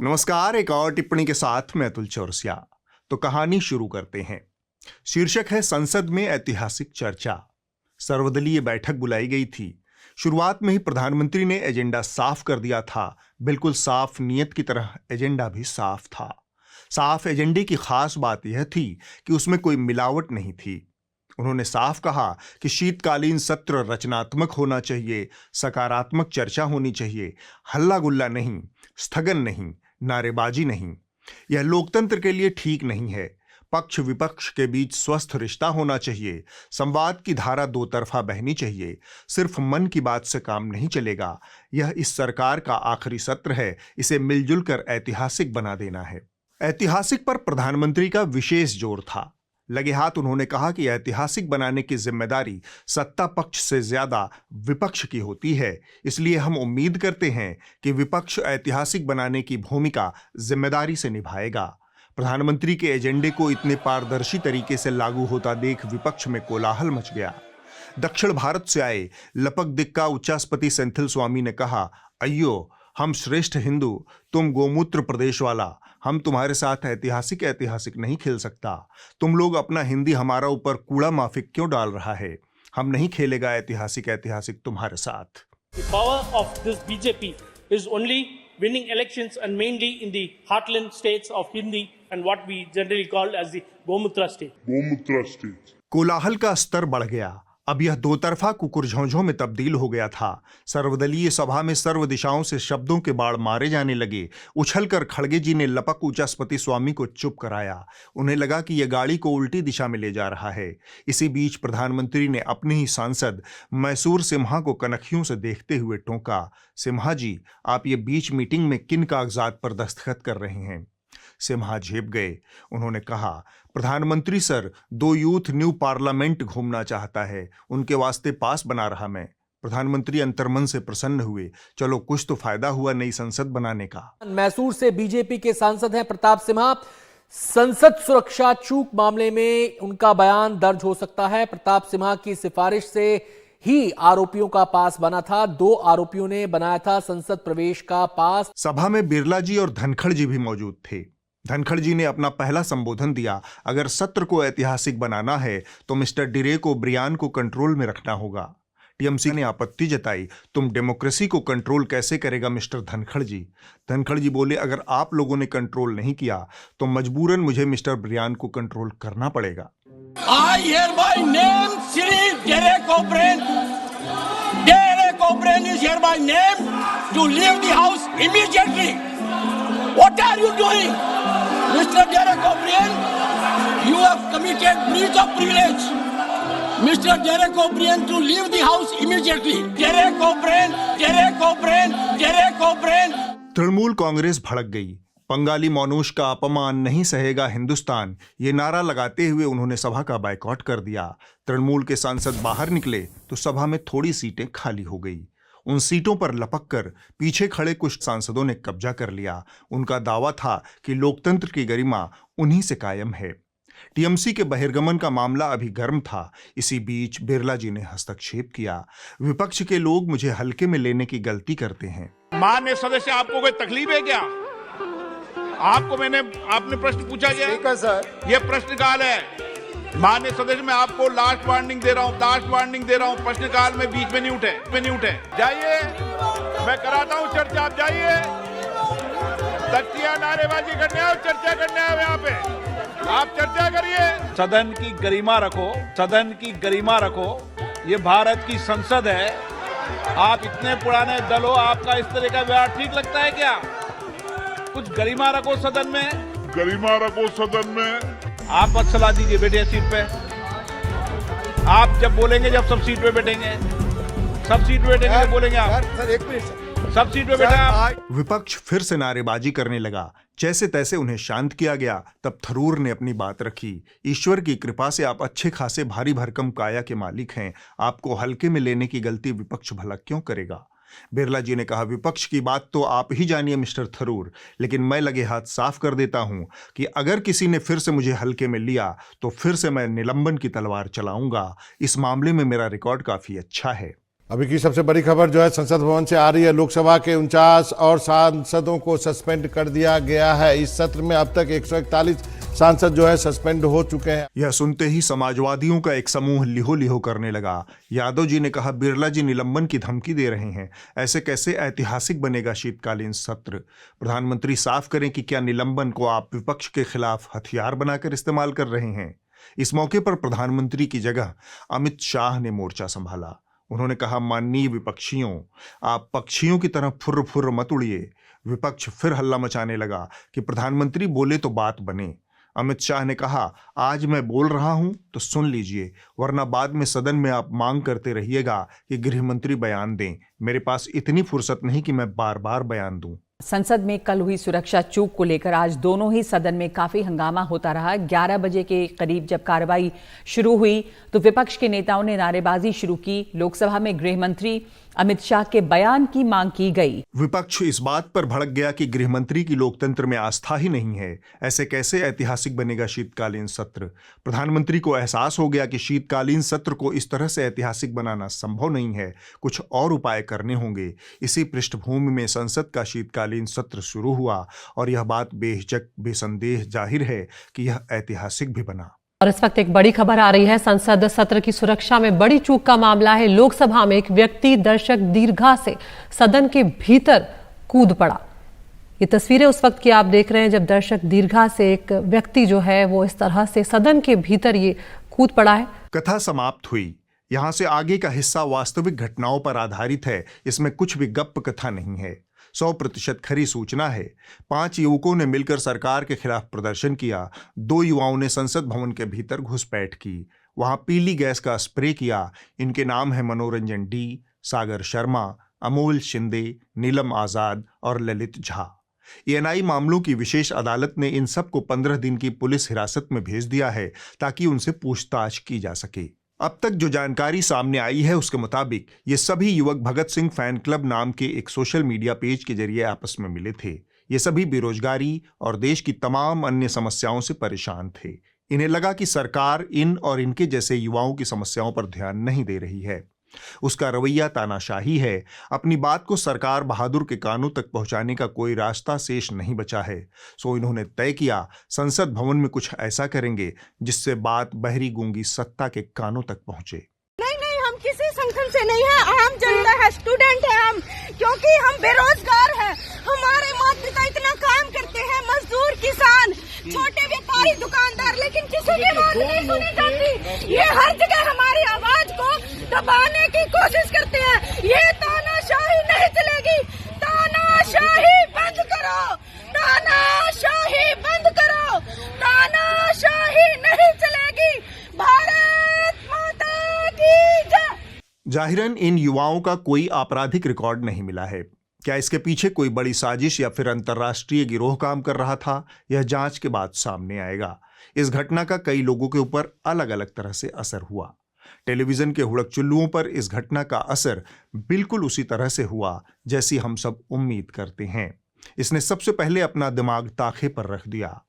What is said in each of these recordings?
नमस्कार। एक और टिप्पणी के साथ मैं अतुल चौरसिया। तो कहानी शुरू करते हैं। शीर्षक है संसद में ऐतिहासिक चर्चा। सर्वदलीय बैठक बुलाई गई थी। शुरुआत में ही प्रधानमंत्री ने एजेंडा साफ कर दिया था। बिल्कुल साफ नीयत की तरह एजेंडा भी साफ था। साफ एजेंडे की खास बात यह थी कि उसमें कोई मिलावट नहीं थी। उन्होंने साफ कहा कि शीतकालीन सत्र रचनात्मक होना चाहिए, सकारात्मक चर्चा होनी चाहिए, हल्ला गुल्ला नहीं, स्थगन नहीं, नारेबाजी नहीं। यह लोकतंत्र के लिए ठीक नहीं है। पक्ष विपक्ष के बीच स्वस्थ रिश्ता होना चाहिए। संवाद की धारा दो तरफा बहनी चाहिए। सिर्फ मन की बात से काम नहीं चलेगा। यह इस सरकार का आखिरी सत्र है। इसे मिलजुल कर ऐतिहासिक बना देना है। ऐतिहासिक पर प्रधानमंत्री का विशेष जोर था। लगे हाथ उन्होंने कहा कि ऐतिहासिक बनाने की जिम्मेदारी सत्ता पक्ष से ज्यादा विपक्ष की होती है। इसलिए हम उम्मीद करते हैं कि विपक्ष ऐतिहासिक बनाने की भूमिका जिम्मेदारी से निभाएगा। प्रधानमंत्री के एजेंडे को इतने पारदर्शी तरीके से लागू होता देख विपक्ष में कोलाहल मच गया। दक्षिण भारत से आए लपक दिक्का उच्चास्पति सेंथिल स्वामी ने कहा, अय्यो हम श्रेष्ठ हिंदू, तुम गोमूत्र प्रदेश वाला, हम तुम्हारे साथ ऐतिहासिक नहीं खेल सकता। तुम लोग अपना हिंदी हमारा ऊपर कूड़ा माफिक क्यों डाल रहा है? हम नहीं खेलेगा ऐतिहासिक तुम्हारे साथ। The power of this BJP is only winning elections and mainly in the heartland states of Hindi and what we generally call as the Gomutra state. कोलाहल का स्तर बढ़ गया। अब यह दो तरफा कुकुरझोंझों में तब्दील हो गया था। सर्वदलीय सभा में सर्व दिशाओं से शब्दों के बाढ़ मारे जाने लगे। उछलकर खड़गे जी ने लपक उच्चास्पति स्वामी को चुप कराया। उन्हें लगा कि यह गाड़ी को उल्टी दिशा में ले जा रहा है। इसी बीच प्रधानमंत्री ने अपने ही सांसद मैसूर सिम्हा को कनखियों से देखते हुए टोका, सिम्हा जी, आप ये बीच मीटिंग में किन कागजात पर दस्तखत कर रहे हैं? सिम्हा झेप गए। उन्होंने कहा, प्रधानमंत्री सर, दो यूथ न्यू पार्लियामेंट घूमना चाहता है, उनके वास्ते पास बना रहा मैं। प्रधानमंत्री अंतर्मन से प्रसन्न हुए। चलो कुछ तो फायदा हुआ नई संसद बनाने का। मैसूर से बीजेपी के सांसद हैं प्रताप सिम्हा। संसद सुरक्षा चूक मामले में उनका बयान दर्ज हो सकता है। प्रताप सिम्हा की सिफारिश से ही आरोपियों का पास बना था। 2 आरोपियों ने बनाया था संसद प्रवेश का पास। सभा में बिरला जी और धनखड़ जी भी मौजूद थे। धनखड़ जी ने अपना पहला संबोधन दिया। अगर सत्र को ऐतिहासिक बनाना है तो मिस्टर डिरेक ओब्रियान को कंट्रोल में रखना होगा। टीएमसी ने आपत्ति जताई, तुम डेमोक्रेसी को कंट्रोल कैसे करेगा मिस्टर धनखड़ जी? धनखड़ जी बोले, अगर आप लोगों ने कंट्रोल नहीं किया तो मजबूरन मुझे मिस्टर ब्रियान को कंट्रोल करना पड़ेगा। I hereby name Shri Derek O'Brien. Derek O'Brien is hereby named to leave the house immediately. What are you doing, Mr. Derek O'Brien? You have committed breach of privilege. Mr. Derek O'Brien to leave the house immediately. Derek O'Brien, Derek O'Brien, Derek O'Brien. Trinamool Congress भड़क गई। बंगाली मौनूष का अपमान नहीं सहेगा हिंदुस्तान, ये नारा लगाते हुए उन्होंने सभा का बायकॉट कर दिया। तृणमूल के सांसद बाहर निकले तो सभा में थोड़ी सीटें खाली हो गई। उन सीटों पर लपककर पीछे खड़े कुछ सांसदों ने कब्जा कर लिया। उनका दावा था कि लोकतंत्र की गरिमा उन्हीं से कायम है। टीएमसी के बहिर्गमन का मामला अभी गर्म था। इसी बीच बिरला जी ने हस्तक्षेप किया, विपक्ष के लोग मुझे हल्के में लेने की गलती करते हैं। माननीय सदस्य, आपको कोई तकलीफ है क्या? आपने प्रश्न पूछा गया सर, ये प्रश्नकाल है। माननीय सदस्य, मैं आपको लास्ट वार्निंग दे रहा हूँ, प्रश्नकाल में बीच में नहीं उठे। जाइए, मैं कराता हूँ चर्चा, आप जाइए। तख्तियां नारेबाजी करने आओ, चर्चा करने आओ यहाँ पे, आप चर्चा करिए। सदन की गरिमा रखो। ये भारत की संसद है। आप इतने पुराने दल हो, आपका इस तरह का व्यवहार ठीक लगता है क्या? कुछ गरिमा रखो सदन में। आप मत सलाह दीजिए, बैठिए सीट पे। आप जब बोलेंगे, जब सब सीट पे बैठेंगे, जब बोलेंगे आप। सर एक मिनट, सब सीट पे बैठे आप। विपक्ष फिर से नारेबाजी करने लगा। जैसे तैसे उन्हें शांत किया गया। तब थरूर ने अपनी बात रखी, ईश्वर की कृपा से आप अच्छे खासे भारी भरकम काया के मालिक हैं। आपको हल्के में लेने की गलती विपक्ष भला क्यों करेगा? बिरला जी ने कहा, विपक्ष की बात तो आप ही जानिए मिस्टर थरूर, लेकिन मैं लगे हाथ साफ कर देता हूं कि अगर किसी ने फिर से मुझे हल्के में लिया तो फिर से मैं निलंबन की तलवार चलाऊंगा। इस मामले में मेरा रिकॉर्ड काफी अच्छा है। अभी की सबसे बड़ी खबर जो है संसद भवन से आ रही है। लोकसभा के 49 और सांसदों को सस्पेंड कर दिया गया है। इस सत्र में अब तक 141 सांसद जो है सस्पेंड हो चुके हैं। यह सुनते ही समाजवादियों का एक समूह लिहो लिहो करने लगा। यादव जी ने कहा, बिरला जी निलंबन की धमकी दे रहे हैं, ऐसे कैसे ऐतिहासिक बनेगा शीतकालीन सत्र। प्रधानमंत्री साफ करें कि क्या निलंबन को आप विपक्ष के खिलाफ हथियार बनाकर इस्तेमाल कर रहे हैं। इस मौके पर प्रधानमंत्री की जगह अमित शाह ने मोर्चा संभाला। उन्होंने कहा, माननीय विपक्षियों, आप पक्षियों की तरह फुर्र फुर्र मत उड़िए। विपक्ष फिर हल्ला मचाने लगा कि प्रधानमंत्री बोले तो बात बने। अमित शाह ने कहा, आज मैं बोल रहा हूं तो सुन लीजिए, वरना बाद में सदन में आप मांग करते रहिएगा कि गृह मंत्री बयान दें। मेरे पास इतनी फुर्सत नहीं कि मैं बार बार बयान दूं। संसद में कल हुई सुरक्षा चूक को लेकर आज दोनों ही सदन में काफी हंगामा होता रहा। 11 बजे के करीब जब कार्रवाई शुरू हुई तो विपक्ष के नेताओं ने नारेबाजी शुरू की। लोकसभा में गृह मंत्री अमित शाह के बयान की मांग की गई। विपक्ष इस बात पर भड़क गया कि गृह मंत्री की लोकतंत्र में आस्था ही नहीं है, ऐसे कैसे ऐतिहासिक बनेगा शीतकालीन सत्र। प्रधानमंत्री को एहसास हो गया कि शीतकालीन सत्र को इस तरह से ऐतिहासिक बनाना संभव नहीं है, कुछ और उपाय करने होंगे। इसी पृष्ठभूमि में संसद का शीतकालीन सत्र शुरू हुआ और यह बात बेहिचक बेसंदेह जाहिर है कि यह ऐतिहासिक भी बना। और इस वक्त एक बड़ी खबर आ रही है। संसद सत्र की सुरक्षा में बड़ी चूक का मामला है। लोकसभा में एक व्यक्ति दर्शक दीर्घा से सदन के भीतर कूद पड़ा। ये तस्वीरें उस वक्त की आप देख रहे हैं जब दर्शक दीर्घा से एक व्यक्ति जो है वो इस तरह से सदन के भीतर ये कूद पड़ा है। कथा समाप्त हुई। यहां से आगे का हिस्सा वास्तविक घटनाओं पर आधारित है। इसमें कुछ भी गप्प कथा नहीं है, 100% खरी सूचना है। 5 युवकों ने मिलकर सरकार के खिलाफ प्रदर्शन किया। 2 युवाओं ने संसद भवन के भीतर घुसपैठ की, वहां पीली गैस का स्प्रे किया। इनके नाम है मनोरंजन डी, सागर शर्मा, अमोल शिंदे, नीलम आजाद और ललित झा। एएनआई मामलों की विशेष अदालत ने इन सबको 15 दिन की पुलिस हिरासत में भेज दिया है ताकि उनसे पूछताछ की जा सके। अब तक जो जानकारी सामने आई है उसके मुताबिक ये सभी युवक भगत सिंह फैन क्लब नाम के एक सोशल मीडिया पेज के जरिए आपस में मिले थे। ये सभी बेरोजगारी और देश की तमाम अन्य समस्याओं से परेशान थे। इन्हें लगा कि सरकार इन और इनके जैसे युवाओं की समस्याओं पर ध्यान नहीं दे रही है। उसका रवैया तानाशाही है। अपनी बात को सरकार बहादुर के कानों तक पहुंचाने का कोई रास्ता शेष नहीं बचा है। सो इन्होंने तय किया, संसद भवन में कुछ ऐसा करेंगे जिससे बात बहरी गूंगी सत्ता के कानों तक पहुंचे। नहीं, हम किसी संगठन से नहीं है, आम जनता है, स्टूडेंट है हम, क्योंकि हम बेरोजगार हैं। हमारे माता पिता इतना काम करते हैं, मजदूर, किसान, छोटे व्यापारी, दुकानदार, लेकिन किसी की बात नहीं सुनी जाती। ये हर जगह हमारी आवाज को दबाने की कोशिश करते हैं। ये तानाशाही नहीं चलेगी। तानाशाही बंद करो, तानाशाही बंद करो, तानाशाही नहीं चलेगी। भारत माता की जय। जाहिरन इन युवाओं का कोई आपराधिक रिकॉर्ड नहीं मिला है। क्या इसके पीछे कोई बड़ी साजिश या फिर अंतर्राष्ट्रीय गिरोह काम कर रहा था? यह जांच के बाद सामने आएगा। इस घटना का कई लोगों के ऊपर अलग अलग तरह से असर हुआ। टेलीविजन के हुड़क-चुल्लुओं पर इस घटना का असर बिल्कुल उसी तरह से हुआ जैसी हम सब उम्मीद करते हैं। इसने सबसे पहले अपना दिमाग ताखे पर रख दिया।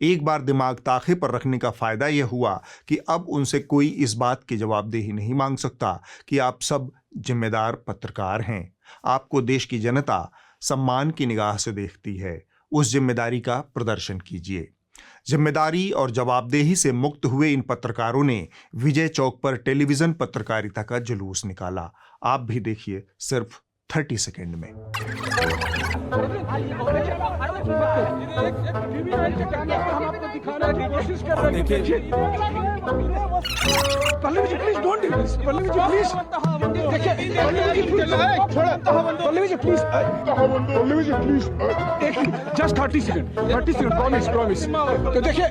एक बार दिमाग ताखे पर रखने का फायदा यह हुआ कि अब उनसे कोई इस बात की जवाबदेही नहीं मांग सकता कि आप सब जिम्मेदार पत्रकार हैं। आपको देश की जनता सम्मान की निगाह से देखती है। उस जिम्मेदारी का प्रदर्शन कीजिए। जिम्मेदारी और जवाबदेही से मुक्त हुए इन पत्रकारों ने विजय चौक पर टेलीविजन पत्रकारिता का जुलूस निकाला। आप भी देखिए सिर्फ 30 सेकंड में। Pallavi ji please don't do this. Pallavi ji please देखिए, पल्लवी जी प्लीज छोड़ा, Pallavi ji please, Pallavi ji please just 30 second promise. तो देखिए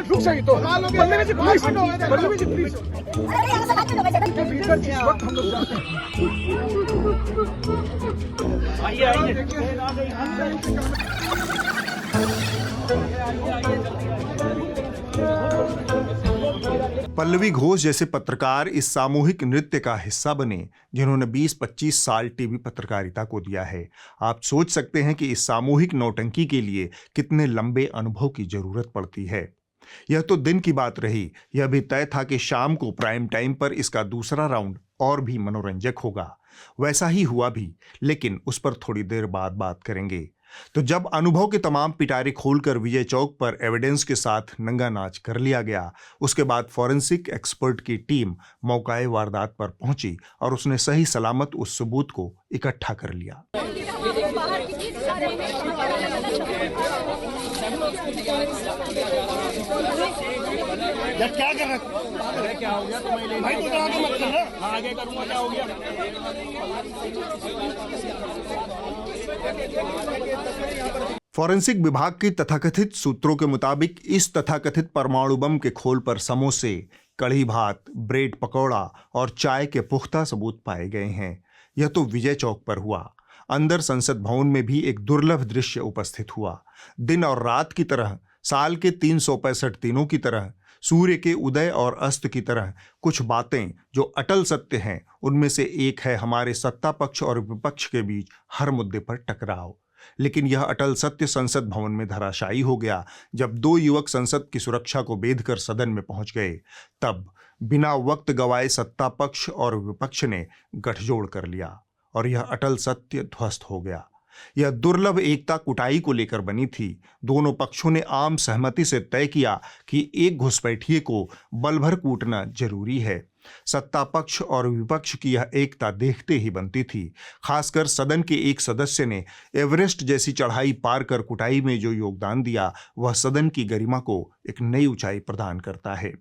रुक जाइए तो पल्लवी जी प्लीज, पल्लवी जी प्लीज। हम लोग जाते हैं। आइए पल्लवी घोष जैसे पत्रकार इस सामूहिक नृत्य का हिस्सा बने जिन्होंने 20-25 साल टीवी पत्रकारिता को दिया है। आप सोच सकते हैं कि इस सामूहिक नौटंकी के लिए कितने लंबे अनुभव की जरूरत पड़ती है। यह तो दिन की बात रही, यह भी तय था कि शाम को प्राइम टाइम पर इसका दूसरा राउंड और भी मनोरंजक होगा। वैसा ही हुआ भी, लेकिन उस पर थोड़ी देर बाद बात करेंगे। तो जब अनुभव के तमाम पिटारे खोलकर विजय चौक पर एविडेंस के साथ नंगा नाच कर लिया गया, उसके बाद फॉरेंसिक एक्सपर्ट की टीम मौकाए वारदात पर पहुंची और उसने सही सलामत उस सबूत को इकट्ठा कर लिया। क्या कर रहा क्या हो गया भाई, तो आगे मत करना, आगे करूंगा क्या हो गया। फॉरेंसिक विभाग की तथाकथित सूत्रों के मुताबिक इस तथाकथित परमाणु बम के खोल पर समोसे, कढ़ी भात, ब्रेड पकौड़ा और चाय के पुख्ता सबूत पाए गए हैं। यह तो विजय चौक पर हुआ। अंदर संसद भवन में भी एक दुर्लभ दृश्य उपस्थित हुआ। दिन और रात की तरह, साल के 365 दिनों की तरह, सूर्य के उदय और अस्त की तरह कुछ बातें जो अटल सत्य हैं, उनमें से एक है हमारे सत्ता पक्ष और विपक्ष के बीच हर मुद्दे पर टकराव। लेकिन यह अटल सत्य संसद भवन में धराशायी हो गया जब दो युवक संसद की सुरक्षा को बेधकर सदन में पहुंच गए। तब बिना वक्त गवाए सत्ता पक्ष और विपक्ष ने गठजोड़ कर लिया और यह अटल सत्य ध्वस्त हो गया। यह दुर्लभ एकता कुटाई को लेकर बनी थी। दोनों पक्षों ने आम सहमति से तय किया कि एक घुसपैठिए को बल भर कूटना जरूरी है। सत्ता पक्ष और विपक्ष की यह एकता देखते ही बनती थी। खासकर सदन के एक सदस्य ने एवरेस्ट जैसी चढ़ाई पार कर कुटाई में जो योगदान दिया, वह सदन की गरिमा को एक नई ऊंचाई प्रदान करता है।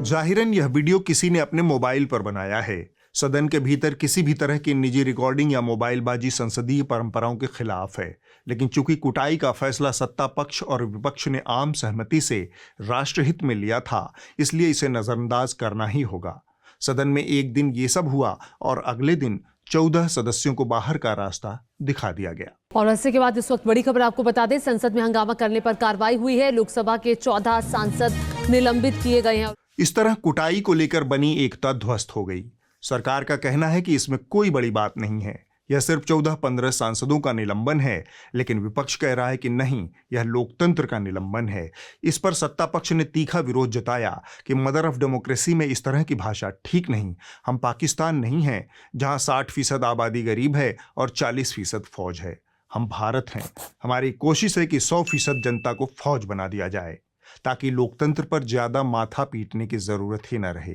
जाहिरन यह वीडियो किसी ने अपने मोबाइल पर बनाया है। सदन के भीतर किसी भी तरह की निजी रिकॉर्डिंग या मोबाइलबाजी संसदीय परंपराओं के खिलाफ है। लेकिन चूंकि कुटाई का फैसला सत्ता पक्ष और विपक्ष ने आम सहमति से राष्ट्रहित में लिया था, इसलिए इसे नजरअंदाज करना ही होगा। सदन में एक दिन ये सब हुआ और अगले दिन 14 सदस्यों को बाहर का रास्ता दिखा दिया गया। और इसके बाद इस वक्त बड़ी खबर आपको बता दें, संसद में हंगामा करने पर कार्रवाई हुई है। लोकसभा के 14 सांसद निलंबित किए गए हैं। इस तरह कुटाई को लेकर बनी एकता ध्वस्त हो गई। सरकार का कहना है कि इसमें कोई बड़ी बात नहीं है, यह सिर्फ 14-15 सांसदों का निलंबन है। लेकिन विपक्ष कह रहा है कि नहीं, यह लोकतंत्र का निलंबन है। इस पर सत्ता पक्ष ने तीखा विरोध जताया कि मदर ऑफ डेमोक्रेसी में इस तरह की भाषा ठीक नहीं। हम पाकिस्तान नहीं हैं जहां 60% आबादी गरीब है और 40% फौज है। हम भारत हैं। हमारी कोशिश है कि 100% जनता को फौज बना दिया जाए ताकि लोकतंत्र पर ज्यादा माथा पीटने की जरूरत ही न रहे।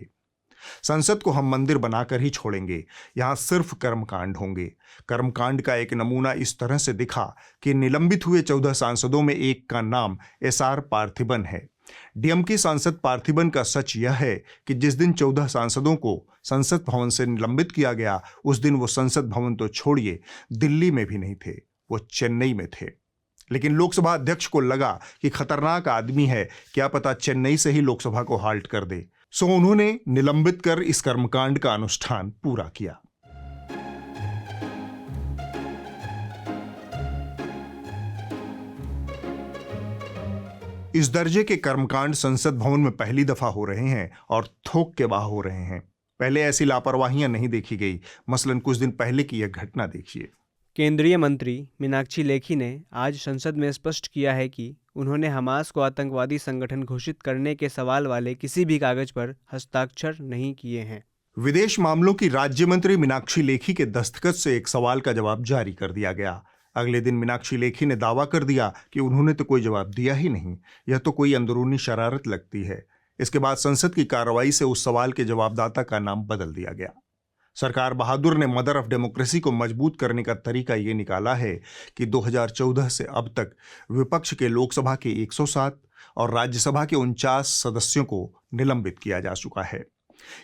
संसद को हम मंदिर बनाकर ही छोड़ेंगे। यहां सिर्फ कर्मकांड होंगे। कर्मकांड का एक नमूना इस तरह से दिखा कि निलंबित हुए 14 सांसदों में एक का नाम SR पार्थिबन है। डीएमके सांसद पार्थिबन का सच यह है कि जिस दिन 14 सांसदों को संसद भवन से निलंबित किया गया, उस दिन वो संसद भवन तो छोड़िए, दिल्ली में भी नहीं थे, वो चेन्नई में थे। लेकिन लोकसभा अध्यक्ष को लगा कि खतरनाक आदमी है, क्या पता चेन्नई से ही लोकसभा को हाल्ट कर दे। सो उन्होंने निलंबित कर इस कर्मकांड का अनुष्ठान पूरा किया। इस दर्जे के कर्मकांड संसद भवन में पहली दफा हो रहे हैं और थोक के बाह हो रहे हैं। पहले ऐसी लापरवाहियां नहीं देखी गई। मसलन कुछ दिन पहले की यह घटना देखिए। केंद्रीय मंत्री मीनाक्षी लेखी ने आज संसद में स्पष्ट किया है कि उन्होंने हमास को आतंकवादी संगठन घोषित करने के सवाल वाले किसी भी कागज पर हस्ताक्षर नहीं किए हैं। विदेश मामलों की राज्य मंत्री मीनाक्षी लेखी के दस्तखत से एक सवाल का जवाब जारी कर दिया गया। अगले दिन मीनाक्षी लेखी ने दावा कर दिया कि उन्होंने तो कोई जवाब दिया ही नहीं, यह तो कोई अंदरूनी शरारत लगती है। इसके बाद संसद की कार्रवाई से उस सवाल के जवाबदाता का नाम बदल दिया गया। सरकार बहादुर ने मदर ऑफ डेमोक्रेसी को मजबूत करने का तरीका ये निकाला है कि 2014 से अब तक विपक्ष के लोकसभा के 107 और राज्यसभा के 49 सदस्यों को निलंबित किया जा चुका है।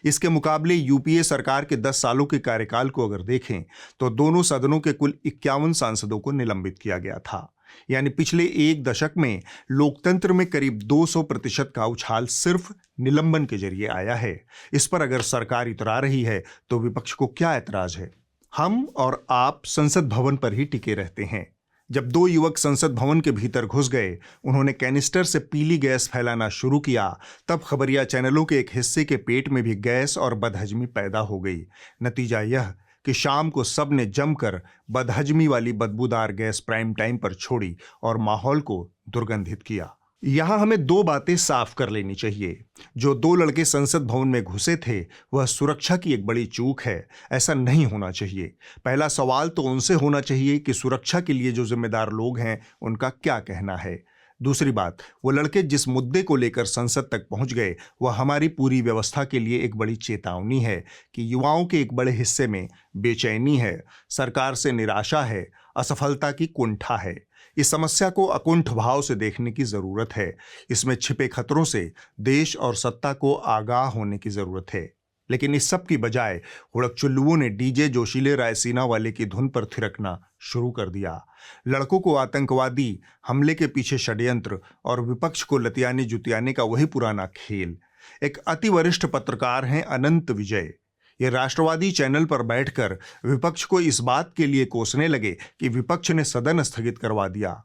इसके मुकाबले यूपीए सरकार के 10 सालों के कार्यकाल को अगर देखें तो दोनों सदनों के कुल 51 सांसदों को निलंबित किया गया था। यानी पिछले एक दशक में लोकतंत्र में करीब 200% का उछाल सिर्फ निलंबन के जरिए आया है। इस पर अगर सरकार इतरा रही है तो विपक्ष को क्या ऐतराज है? हम और आप संसद भवन पर ही टिके रहते हैं। जब दो युवक संसद भवन के भीतर घुस गए, उन्होंने कैनिस्टर से पीली गैस फैलाना शुरू किया, तब खबरिया चैनलों के एक हिस्से के पेट में भी गैस और बदहजमी पैदा हो गई। नतीजा यह कि शाम को सब ने जमकर बदहजमी वाली बदबूदार गैस प्राइम टाइम पर छोड़ी और माहौल को दुर्गंधित किया। यहां हमें दो बातें साफ कर लेनी चाहिए। जो दो लड़के संसद भवन में घुसे थे वह सुरक्षा की एक बड़ी चूक है, ऐसा नहीं होना चाहिए। पहला सवाल तो उनसे होना चाहिए कि सुरक्षा के लिए जो जिम्मेदार लोग हैं उनका क्या कहना है। दूसरी बात, वो लड़के जिस मुद्दे को लेकर संसद तक पहुंच गए वह हमारी पूरी व्यवस्था के लिए एक बड़ी चेतावनी है कि युवाओं के एक बड़े हिस्से में बेचैनी है, सरकार से निराशा है, असफलता की कुंठा है। इस समस्या को अकुंठ भाव से देखने की जरूरत है। इसमें छिपे खतरों से देश और सत्ता को आगाह होने की जरूरत है। लेकिन इस सब की बजाय हुड़कचुल्लुओं ने डीजे जोशीले रायसीना वाले की धुन पर थिरकना शुरू कर दिया। लड़कों को आतंकवादी, हमले के पीछे षड्यंत्र और विपक्ष को लतियाने जुतियाने का वही पुराना खेल। एक अति वरिष्ठ पत्रकार हैं अनंत विजय। ये राष्ट्रवादी चैनल पर बैठकर विपक्ष को इस बात के लिए कोसने लगे कि विपक्ष ने सदन स्थगित करवा दिया।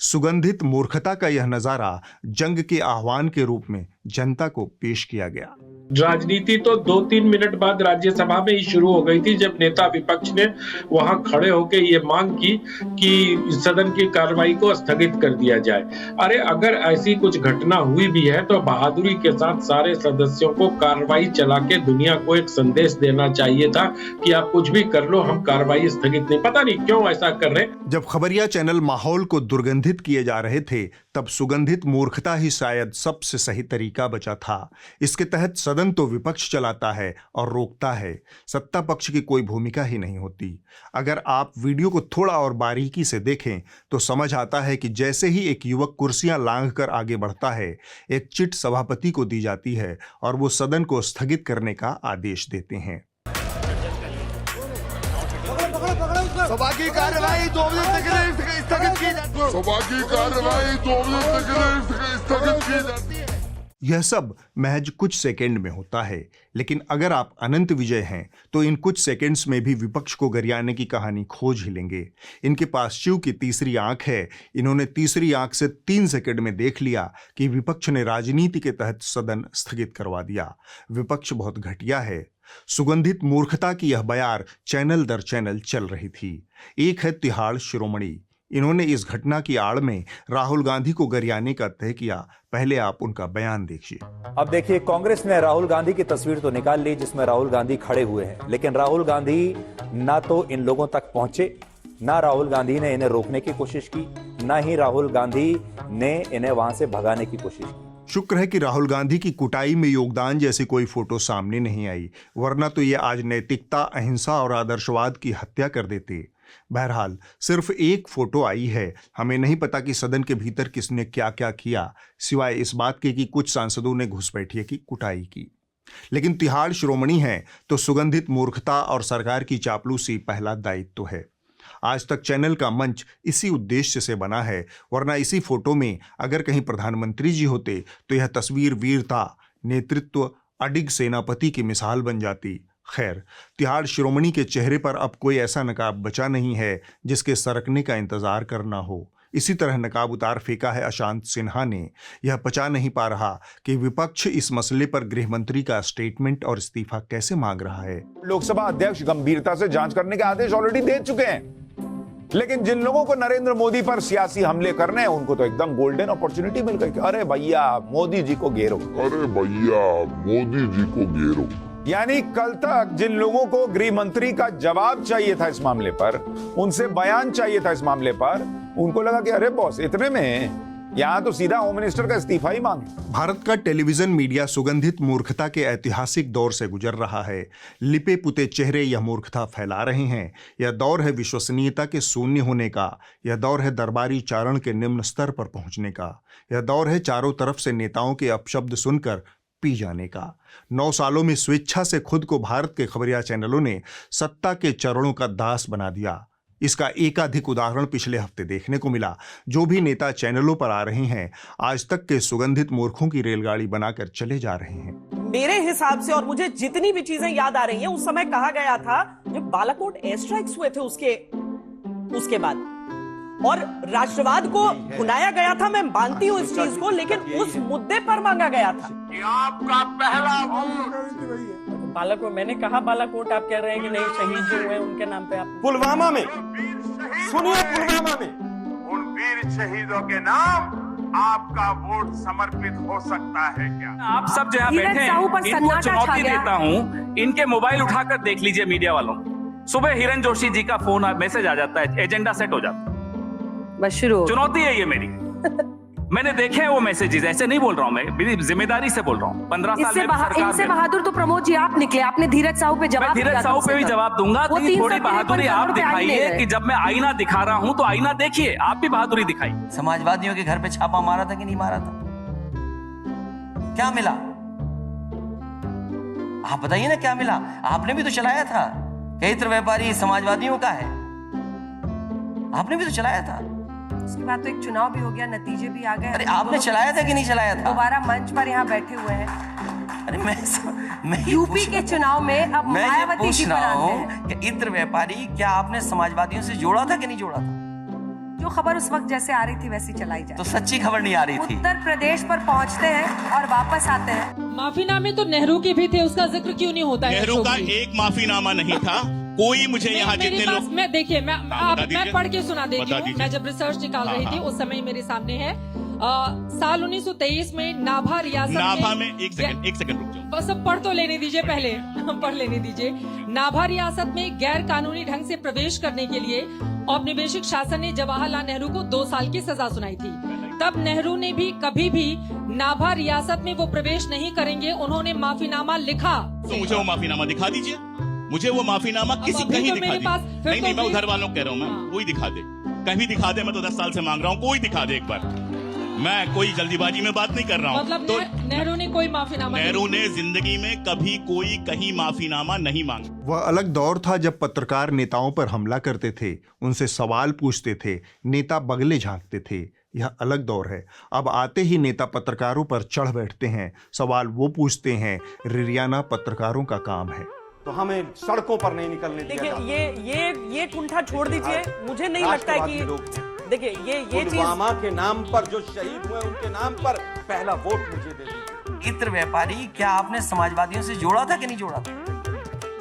सुगंधित मूर्खता का यह नजारा जंग के आह्वान के रूप में जनता को पेश किया गया। राजनीति तो 2-3 मिनट बाद राज्यसभा में ही शुरू हो गई थी, जब नेता विपक्ष ने वहां खड़े होकर ये मांग की कि सदन की कार्रवाई को स्थगित कर दिया जाए। अरे अगर ऐसी कुछ घटना हुई भी है तो बहादुरी के साथ सारे सदस्यों को कार्रवाई चला के दुनिया को एक संदेश देना चाहिए था कि आप कुछ भी कर लो, हम कार्रवाई स्थगित नहीं। पता नहीं क्यों ऐसा कर रहे। जब खबरिया चैनल माहौल को दुर्गंधित किए जा रहे थे तब सुगंधित मूर्खता ही शायद सबसे सही तरीका बचा था। इसके तहत सदन तो विपक्ष चलाता है और रोकता है, सत्ता पक्ष की कोई भूमिका ही नहीं होती। अगर आप वीडियो को थोड़ा और बारीकी से देखें तो समझ आता है कि जैसे ही एक युवक कुर्सियां लांघकर आगे बढ़ता है, एक चिट सभापति को दी जाती है और वो सदन को स्थगित करने का आदेश देते हैं। सभा की कार्रवाई 2 बजे तक स्थगित की जाती है। सभा की कार्रवाई 2 बजे तक स्थगित की जाती है। यह सब महज कुछ सेकंड में होता है, लेकिन अगर आप अनंत विजय हैं तो इन कुछ सेकंड्स में भी विपक्ष को गरियाने की कहानी खोज ही लेंगे। इनके पास शिव की तीसरी आंख है। इन्होंने तीसरी आंख से 3 सेकंड में देख लिया कि विपक्ष ने राजनीति के तहत सदन स्थगित करवा दिया। विपक्ष बहुत घटिया है। सुगंधित मूर्खता की यह बयार चैनल दर चैनल चल रही थी। एक है तिहाड़ शिरोमणि। इन्होंने इस घटना की आड़ में राहुल गांधी को गरियाने का तय किया। पहले आप उनका बयान देखिए। अब देखिए, कांग्रेस ने राहुल गांधी की तस्वीर तो निकाल ली जिसमें राहुल गांधी खड़े हुए हैं, लेकिन राहुल गांधी ना तो इन लोगों तक पहुंचे, ना राहुल गांधी ने इन्हें रोकने की कोशिश की, ना ही राहुल गांधी ने इन्हें वहां से भगाने की कोशिश की। शुक्र है कि राहुल गांधी की कुटाई में योगदान जैसी कोई फोटो सामने नहीं आई, वरना तो ये आज नैतिकता, अहिंसा और आदर्शवाद की हत्या कर देते। बहरहाल सिर्फ एक फोटो आई है। हमें नहीं पता कि सदन के भीतर किसने क्या क्या किया, सिवाय इस बात के कि कुछ सांसदों ने घुसपैठिए की कुटाई की। लेकिन तिहाड़ शिरोमणि है तो सुगंधित मूर्खता और सरकार की चापलूसी पहला दायित्व है। आज तक चैनल का मंच इसी उद्देश्य से बना है, वरना इसी फोटो में अगर कहीं प्रधानमंत्री जी होते तो यह तस्वीर वीरता, नेतृत्व, अडिग सेनापति की मिसाल बन जाती। खैर, तिहाड़ शिरोमणि के चेहरे पर अब कोई ऐसा नकाब बचा नहीं है जिसके सरकने का इंतजार करना हो। इसी तरह नकाब उतार फेंका है अशांत सिन्हा ने। यह पचा नहीं पा रहा कि विपक्ष इस मसले पर गृह मंत्री का स्टेटमेंट और इस्तीफा कैसे मांग रहा है। लोकसभा अध्यक्ष गंभीरता से जांच करने के आदेश ऑलरेडी दे चुके हैं, लेकिन जिन लोगों को नरेंद्र मोदी पर सियासी हमले करने हैं उनको तो एकदम गोल्डन अपॉर्चुनिटी मिल गई कि अरे भैया मोदी जी को घेरो, अरे भैया मोदी जी को घेरो। यानी कल तक जिन लोगों को गृह मंत्री का जवाब चाहिए था इस मामले पर, उनसे बयान चाहिए था इस मामले पर, उनको लगा कि अरे बॉस इतने में यहां तो सीधा होम मिनिस्टर का इस्तीफा ही मांगे। भारत का टेलीविजन मीडिया सुगंधित मूर्खता के ऐतिहासिक दौर से गुजर रहा है। लिपे पुते चेहरे यह मूर्खता फैला रहे हैं। यह दौर है विश्वसनीयता के शून्य होने का। यह दौर है दरबारी चारण के निम्न स्तर पर पहुंचने का। यह दौर है चारों तरफ से नेताओं के अपशब्द सुनकर पी जाने का। 9 सालों में स्वेच्छा से खुद को भारत के खबरिया चैनलों ने सत्ता के चरणों का दास बना दिया। इसका एकाधिक उदाहरण पिछले हफ्ते देखने को मिला। जो भी नेता चैनलों पर आ रहे हैं, आज तक के सुगंधित मूर्खों की रेलगाड़ी बनाकर चले जा रहे हैं। मेरे हिसाब से, और मुझे जितनी भी चीजें याद आ रही हैं, उस समय कहा गया था जब बालाकोट एयर स्ट्राइक्स हुए थे उसके बाद, और राष्ट्रवाद को भुनाया गया था, मैं मानती हूँ इस चीज को, लेकिन उस मुद्दे पर मांगा गया था। आपका पहला वोट बालाकोट, मैंने कहा बालाकोट, आप कह रहे हैं कि नहीं, शहीद जो हुए उनके नाम पे आप पुलवामा में सुनिए, पुलवामा में उन वीर शहीदों के नाम आपका वोट समर्पित हो सकता है क्या? आप सब जहाँ बैठे हैं, इनको चुनौती देता हूँ, इनके मोबाइल उठाकर देख लीजिए मीडिया वालों। सुबह हिरन जोशी जी का फोन मैसेज आ जाता है, एजेंडा सेट हो जाता है, बस शुरू। चुनौती है ये मेरी। मैंने देखे हैं वो मैसेजेस, ऐसे नहीं बोल रहा हूँ मैं, मेरी जिम्मेदारी से बोल रहा हूँ। 15 साल में सरकार इनसे बहादुर तो प्रमोद जी आप निकले, आपने धीरज साहू पे जवाब दिया। धीरज साहू पे भी जवाब दूंगा। थोड़ी बहादुरी आप दिखाइए कि जब मैं आईना दिखा रहा हूँ तो आईना देखिए, आप भी बहादुरी दिखाइए। समाजवादियों के घर पे छापा मारा था कि नहीं मारा था? क्या मिला? आप बताइए ना, क्या मिला? आपने भी तो चलाया था। कई व्यापारी समाजवादियों का है, आपने भी तो चलाया था। उसके बाद तो एक चुनाव भी हो गया, नतीजे भी आ गए। अरे आपने चलाया था कि नहीं चलाया था? दोबारा मंच पर यहाँ बैठे हुए हैं। अरे मैं यूपी के चुनाव में अब मैं ये मायावती पूछ जी पर रहा आते हूँ हैं। कि इत्र व्यापारी क्या आपने समाजवादियों से जोड़ा था कि नहीं जोड़ा था? जो खबर उस वक्त जैसे आ रही थी वैसी चलाई जाए। तो सच्ची खबर नहीं आ रही थी। उत्तर प्रदेश पर पहुँचते हैं और वापस आते हैं। माफीनामे तो नेहरू के भी थे, उसका जिक्र क्यों नहीं होता है? नेहरू का एक माफीनामा नहीं था। कोई मुझे यहाँ जितने लोग, मैं देखिए, मैं पढ़ के सुना देती हूँ। मैं जब रिसर्च निकाल रही थी उस समय मेरे सामने है, साल 1923 में नाभा रियासत में एक सेकंड रुक जाओ, बस अब पढ़ तो लेने दीजिए, पहले पढ़ लेने दीजिए। नाभा रियासत में गैर कानूनी ढंग से प्रवेश करने के लिए औपनिवेशिक शासन ने जवाहरलाल नेहरू को 2 साल की सजा सुनाई थी। तब नेहरू ने भी कभी भी नाभा रियासत में वो प्रवेश नहीं करेंगे, उन्होंने माफीनामा लिखा। तो मुझे वो माफीनामा दिखा दीजिए, मुझे वो माफीनामा किसी कहीं दिखा दे। नहीं, मैं उधर वालों कह रहा हूँ, मैं कोई दिखा दे, कहीं दिखा दे। मैं तो 10 साल से मांग रहा हूँ, कोई दिखा दे एक बार। मैं कोई जल्दीबाजी में बात नहीं कर रहा हूँ। मतलब तो नेहरू ने कोई माफीनामा, नेहरू ने जिंदगी में कभी कोई कहीं माफीनामा नहीं मांगा। वह अलग दौर था जब पत्रकार नेताओं पर हमला करते थे, उनसे सवाल पूछते थे, नेता बगले झांकते थे। यह अलग दौर है। अब आते ही नेता पत्रकारों पर चढ़ बैठते हैं, सवाल वो पूछते हैं। रिरियाना पत्रकारों का काम है। तो हमें सड़कों पर नहीं निकलने दिया जाता। देखिए ये कुंठा छोड़ दीजिए, मुझे नहीं लगता है कि देखिए ये पुलवामा के नाम पर जो शहीद हुए उनके नाम पर पहला वोट मुझे दे दीजिए। इत्र व्यापारी क्या आपने समाजवादियों से जोड़ा था कि नहीं जोड़ा था?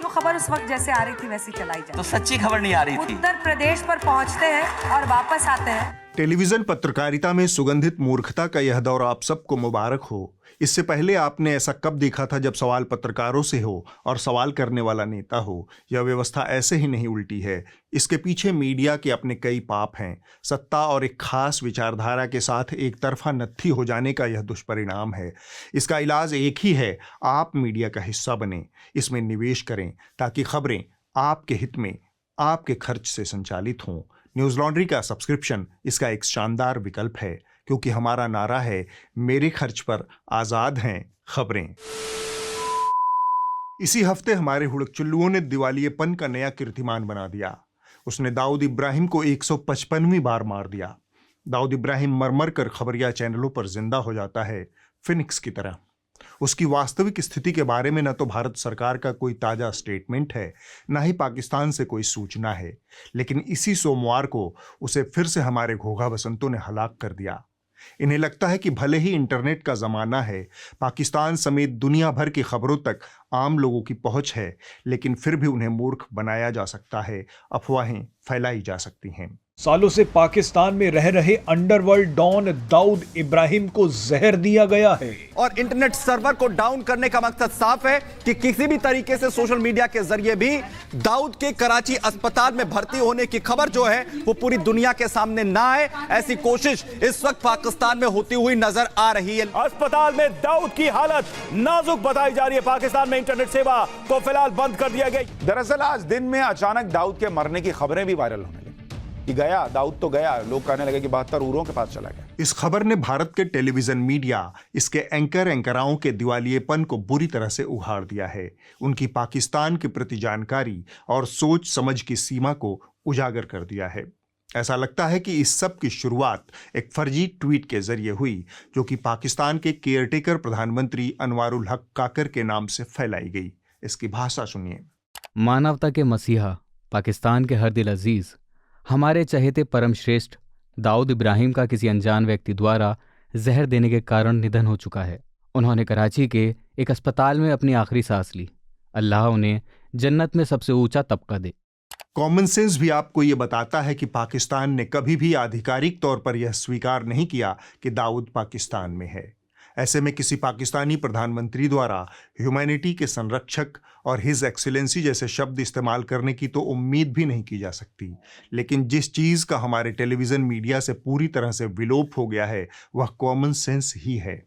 जो खबर उस वक्त जैसे आ रही थी वैसी चलाई जाए। तो सच्ची खबर नहीं आ रही थी। उत्तर प्रदेश पर पहुंचते हैं और वापस आते हैं। टेलीविजन पत्रकारिता में सुगंधित मूर्खता का यह दौर आप सबको मुबारक हो। इससे पहले आपने ऐसा कब देखा था जब सवाल पत्रकारों से हो और सवाल करने वाला नेता हो? यह व्यवस्था ऐसे ही नहीं उल्टी है। इसके पीछे मीडिया के अपने कई पाप हैं। सत्ता और एक खास विचारधारा के साथ एक तरफा नत्थी हो जाने का यह दुष्परिणाम है। इसका इलाज एक ही है, आप मीडिया का हिस्सा बने, इसमें निवेश करें ताकि खबरें आपके हित में, आपके खर्च से संचालित हों। न्यूज़ लॉन्ड्री का सब्सक्रिप्शन इसका एक शानदार विकल्प है, क्योंकि हमारा नारा है, मेरे खर्च पर आजाद हैं खबरें। इसी हफ्ते हमारे हुड़क-चुल्लुओं ने दिवालियेपन का नया कीर्तिमान बना दिया। उसने दाऊद इब्राहिम को 155वीं बार मार दिया। दाऊद इब्राहिम मर कर खबरिया चैनलों पर जिंदा हो जाता है, फिनिक्स की तरह। उसकी वास्तविक स्थिति के बारे में न तो भारत सरकार का कोई ताजा स्टेटमेंट है, न ही पाकिस्तान से कोई सूचना है। लेकिन इसी सोमवार को उसे फिर से हमारे घोघा बसंतों ने हलाक कर दिया। इन्हें लगता है कि भले ही इंटरनेट का जमाना है, पाकिस्तान समेत दुनिया भर की खबरों तक आम लोगों की पहुंच है, लेकिन फिर भी उन्हें मूर्ख बनाया जा सकता है, अफवाहें फैलाई जा सकती हैं। सालों से पाकिस्तान में रह रहे अंडरवर्ल्ड डॉन दाऊद इब्राहिम को जहर दिया गया है और इंटरनेट सर्वर को डाउन करने का मकसद साफ है कि किसी भी तरीके से सोशल मीडिया के जरिए भी दाऊद के कराची अस्पताल में भर्ती होने की खबर जो है वो पूरी दुनिया के सामने ना आए, ऐसी कोशिश इस वक्त पाकिस्तान में होती हुई नजर आ रही है। अस्पताल में दाऊद की हालत नाजुक बताई जा रही है। पाकिस्तान में इंटरनेट सेवा को फिलहाल बंद कर दिया गया। दरअसल आज दिन में अचानक दाऊद के मरने की खबरें भी वायरल होने लगी कि गया दाऊद तो गया, लोग कहने लगे कि 72 ऊरों के पास चला गया। इस खबर ने भारत के टेलीविजन मीडिया, इसके एंकराओं के दिवालियेपन को बुरी तरह से उघाड़ दिया है। उनकी पाकिस्तान के प्रति जानकारी और सोच समझ की सीमा को उजागर कर दिया है। ऐसा लगता है कि इस सब की शुरुआत एक फर्जी ट्वीट के जरिए हुई, जो कि पाकिस्तान के केयरटेकर प्रधानमंत्री अनवारुल हक काकर के नाम से फैलाई गई। इसकी भाषा सुनिए। मानवता के मसीहा, पाकिस्तान के हर दिल अजीज, हमारे चहेते परम श्रेष्ठ दाऊद इब्राहिम का किसी अनजान व्यक्ति द्वारा जहर देने के कारण निधन हो चुका है। उन्होंने कराची के एक अस्पताल में अपनी आखिरी सांस ली। अल्लाह उन्हें जन्नत में सबसे ऊंचा तबका दे। कॉमन सेंस भी आपको ये बताता है कि पाकिस्तान ने कभी भी आधिकारिक तौर पर यह स्वीकार नहीं किया कि दाऊद पाकिस्तान में है। ऐसे में किसी पाकिस्तानी प्रधानमंत्री द्वारा ह्यूमैनिटी के संरक्षक और हिज एक्सीलेंसी जैसे शब्द इस्तेमाल करने की तो उम्मीद भी नहीं की जा सकती। लेकिन जिस चीज़ का हमारे टेलीविज़न मीडिया से पूरी तरह से विलोप हो गया है वह कॉमन सेंस ही है।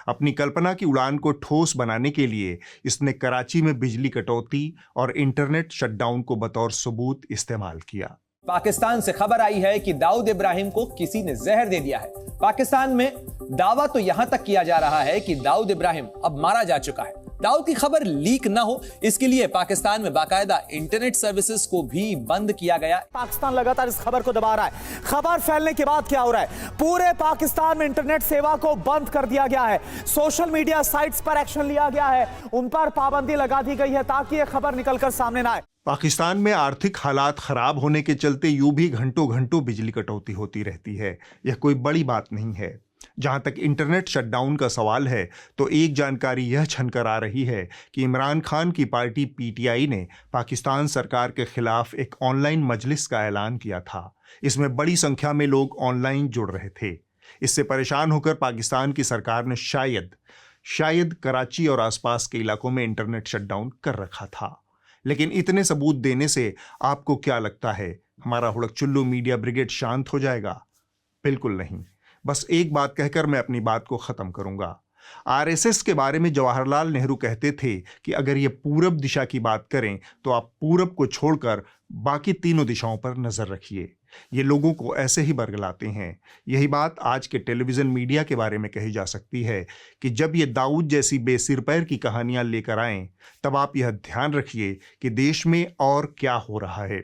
अपनी कल्पना की उड़ान को ठोस बनाने के लिए इसने कराची में बिजली कटौती और इंटरनेट शटडाउन को बतौर सबूत इस्तेमाल किया। पाकिस्तान से खबर आई है कि दाऊद इब्राहिम को किसी ने जहर दे दिया है। पाकिस्तान में दावा तो यहां तक किया जा रहा है कि दाऊद इब्राहिम अब मारा जा चुका है। दाऊद की खबर लीक ना हो इसके लिए पाकिस्तान में बाकायदा इंटरनेट सर्विसेज को भी बंद किया गया। पाकिस्तान लगातार इस खबर को दबा रहा है। खबर फैलने के बाद क्या हो रहा है? पूरे पाकिस्तान में इंटरनेट सेवा को बंद कर दिया गया है। सोशल मीडिया साइट्स पर एक्शन लिया गया है, उन पर पाबंदी लगा दी गई है ताकि यह खबर निकलकर सामने ना आए। पाकिस्तान में आर्थिक हालात खराब होने के चलते यूं भी घंटों घंटों बिजली कटौती होती रहती है। यह कोई बड़ी बात नहीं है। जहां तक इंटरनेट शटडाउन का सवाल है तो एक जानकारी यह छनकर आ रही है कि इमरान खान की पार्टी पीटीआई ने पाकिस्तान सरकार के खिलाफ एक ऑनलाइन मजलिस का ऐलान किया था। इसमें बड़ी संख्या में लोग ऑनलाइन जुड़ रहे थे। इससे परेशान होकर पाकिस्तान की सरकार ने शायद कराची और आसपास के इलाकों में इंटरनेट शटडाउन कर रखा था। लेकिन इतने सबूत देने से आपको क्या लगता है हमारा हुड़कचुल्लू मीडिया ब्रिगेड शांत हो जाएगा? बिल्कुल नहीं। बस एक बात कहकर मैं अपनी बात को खत्म करूंगा। आरएसएस के बारे में जवाहरलाल नेहरू कहते थे कि अगर ये पूरब दिशा की बात करें तो आप पूरब को छोड़कर बाकी तीनों दिशाओं पर नजर रखिए। ये लोगों को ऐसे ही बरगलाते हैं। यही बात आज के टेलीविजन मीडिया के बारे में कही जा सकती है कि जब ये दाऊद जैसी बेसिर पैर की कहानियां लेकर आएं तब आप यह ध्यान रखिए कि देश में और क्या हो रहा है।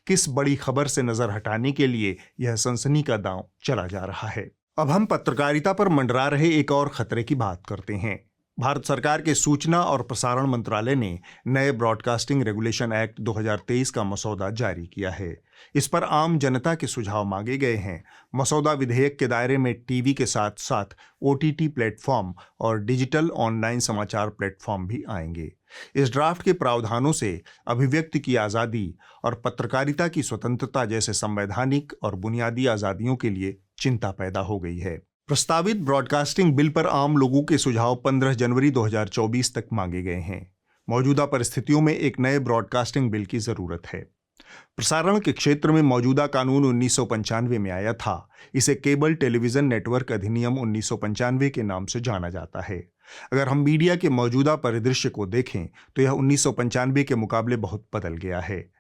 किस बड़ी खबर से नजर हटाने के लिए यह सनसनी का दांव चला जा रहा है। अब हम पत्रकारिता पर मंडरा रहे एक और खतरे की बात करते हैं। भारत सरकार के सूचना और प्रसारण मंत्रालय ने नए ब्रॉडकास्टिंग रेगुलेशन एक्ट 2023 का मसौदा जारी किया है। इस पर आम जनता के सुझाव मांगे गए हैं। मसौदा विधेयक के दायरे में टीवी के साथ साथ ओटीटी प्लेटफॉर्म और डिजिटल ऑनलाइन समाचार प्लेटफॉर्म भी आएंगे। इस ड्राफ्ट के प्रावधानों से अभिव्यक्ति की आज़ादी और पत्रकारिता की स्वतंत्रता जैसे संवैधानिक और बुनियादी आज़ादियों के लिए चिंता पैदा हो गई है। प्रस्तावित ब्रॉडकास्टिंग बिल पर आम लोगों के सुझाव 15 जनवरी 2024 तक मांगे गए हैं। मौजूदा परिस्थितियों में एक नए ब्रॉडकास्टिंग बिल की जरूरत है। प्रसारण के क्षेत्र में मौजूदा कानून 1995 में आया था। इसे केबल टेलीविजन नेटवर्क अधिनियम 1995 के नाम से जाना जाता है। अगर हम मीडिया के मौजूदा परिदृश्य को देखें तो यह 1995 के मुकाबले बहुत बदल गया है।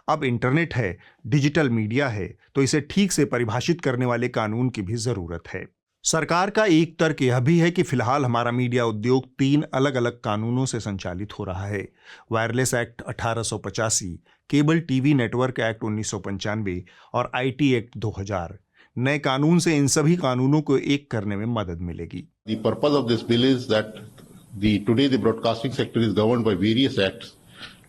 अब इंटरनेट है, डिजिटल मीडिया है, तो इसे ठीक से परिभाषित करने वाले कानून की भी जरूरत है। सरकार का एक तर्क यह भी है कि फिलहाल हमारा मीडिया उद्योग 3 अलग अलग कानूनों से संचालित हो रहा है। Wireless act 1885, cable TV network act 1995 और आईटी एक्ट 2000। नए कानून से इन सभी कानूनों को एक करने में मदद मिलेगी। The purpose of this bill is that today the broadcasting sector is governed by various acts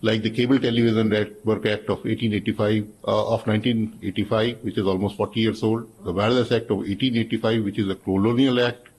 like the Cable Television Network Act of 1985, which is almost 40 years old, the Wireless Act of 1885, which is a colonial act,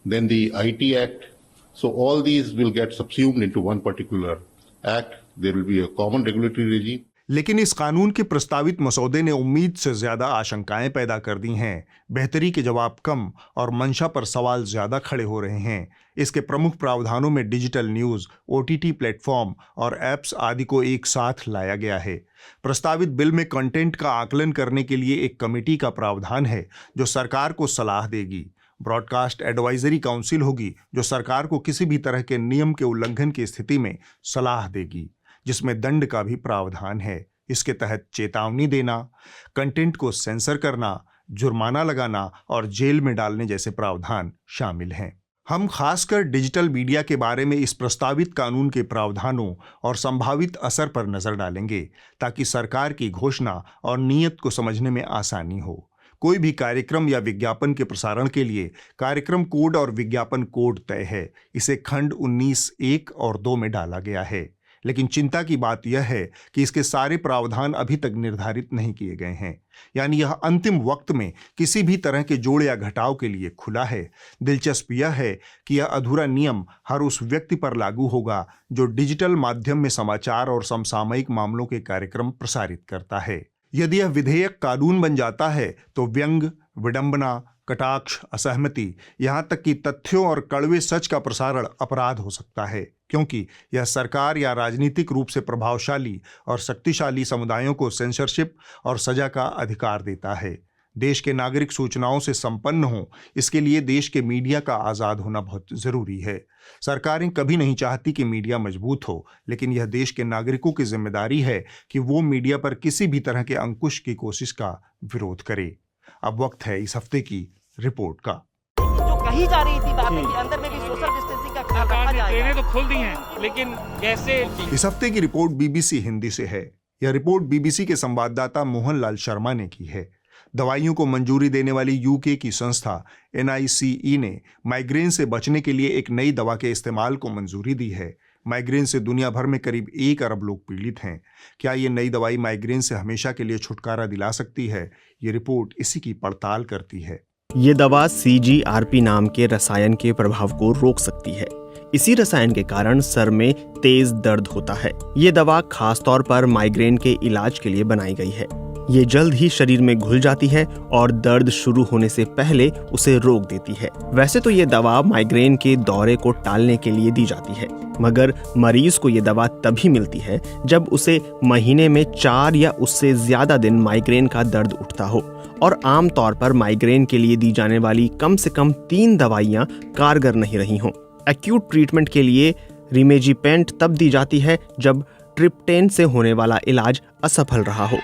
then the IT Act. So all these will get subsumed into one particular act. There will be a common regulatory regime. लेकिन इस कानून के प्रस्तावित मसौदे ने उम्मीद से ज्यादा आशंकाएं पैदा कर दी हैं। बेहतरी के जवाब कम और मंशा पर सवाल ज्यादा खड़े हो रहे हैं। इसके प्रमुख प्रावधानों में डिजिटल न्यूज़, ओटीटी प्लेटफॉर्म और ऐप्स आदि को एक साथ लाया गया है। प्रस्तावित बिल में कंटेंट का आकलन करने के लिए एक कमेटी का प्रावधान है जो सरकार को सलाह देगी। ब्रॉडकास्ट एडवाइजरी काउंसिल होगी जो सरकार को किसी भी तरह के नियम के उल्लंघन की स्थिति में सलाह देगी, जिसमें दंड का भी प्रावधान है। इसके तहत चेतावनी देना, कंटेंट को सेंसर करना, जुर्माना लगाना और जेल में डालने जैसे प्रावधान शामिल हैं। हम खासकर डिजिटल मीडिया के बारे में इस प्रस्तावित कानून के प्रावधानों और संभावित असर पर नजर डालेंगे ताकि सरकार की घोषणा और नीयत को समझने में आसानी हो। कोई भी कार्यक्रम या विज्ञापन के प्रसारण के लिए कार्यक्रम कोड और विज्ञापन कोड तय है। इसे खंड 19(1) और 2 में डाला गया है। लेकिन चिंता की बात यह है कि इसके सारे प्रावधान अभी तक निर्धारित नहीं किए गए हैं, यानी यह अंतिम वक्त में किसी भी तरह के जोड़ या घटाव के लिए खुला है। दिलचस्प यह है कि यह अधूरा नियम हर उस व्यक्ति पर लागू होगा जो डिजिटल माध्यम में समाचार और समसामयिक मामलों के कार्यक्रम प्रसारित करता है। यदि यह विधेयक कानून बन जाता है तो व्यंग, विडंबना, कटाक्ष, असहमति, यहां तक कि तथ्यों और कड़वे सच का प्रसारण अपराध हो सकता है, क्योंकि यह सरकार या राजनीतिक रूप से प्रभावशाली और शक्तिशाली समुदायों को सेंसरशिप और सजा का अधिकार देता है। देश के नागरिक सूचनाओं से संपन्न हों, इसके लिए देश के मीडिया का आज़ाद होना बहुत ज़रूरी है। सरकारें कभी नहीं चाहती कि मीडिया मजबूत हो, लेकिन यह देश के नागरिकों की जिम्मेदारी है कि वो मीडिया पर किसी भी तरह के अंकुश की कोशिश का विरोध करे। अब वक्त है इस हफ्ते की रिपोर्ट का। जो कही जा रही थी बातें कि अंदर में भी सोशल डिस्टेंसिंग का ख्याल रखा जाएगा। ट्रेनें तो खुल दी हैं, लेकिन कैसे? इस हफ्ते की रिपोर्ट बीबीसी हिंदी से है। यह रिपोर्ट बीबीसी के संवाददाता मोहनलाल शर्मा ने की है। दवाइयों को मंजूरी देने वाली यूके की संस्था NICE ने माइग्रेन से बचने के लिए एक नई दवा के इस्तेमाल को मंजूरी दी है। माइग्रेन से दुनिया भर में करीब 1 अरब लोग पीड़ित हैं। क्या ये नई दवाई माइग्रेन से हमेशा के लिए छुटकारा दिला सकती है? ये रिपोर्ट इसी की पड़ताल करती है। ये दवा CGRP नाम के रसायन के प्रभाव को रोक सकती है। इसी रसायन के कारण सर में तेज दर्द होता है। ये दवा खास तौर पर माइग्रेन के इलाज के लिए बनाई गई है। ये जल्द ही शरीर में घुल जाती है और दर्द शुरू होने से पहले उसे रोक देती है। वैसे तो ये दवा माइग्रेन के दौरे को टालने के लिए दी जाती है, मगर मरीज को ये दवा तभी मिलती है जब उसे महीने में 4 या उससे ज्यादा दिन माइग्रेन का दर्द उठता हो, और आमतौर पर माइग्रेन के लिए दी जाने वाली कम से कम 3 दवाइयां कारगर नहीं रही हों। एक्यूट ट्रीटमेंट के लिए रिमेजीपेंट तब दी जाती है जब ट्रिप्टेन से होने वाला इलाज असफल रहा हो।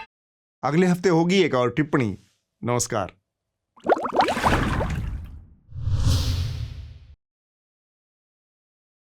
अगले हफ्ते होगी एक और टिप्पणी। नमस्कार।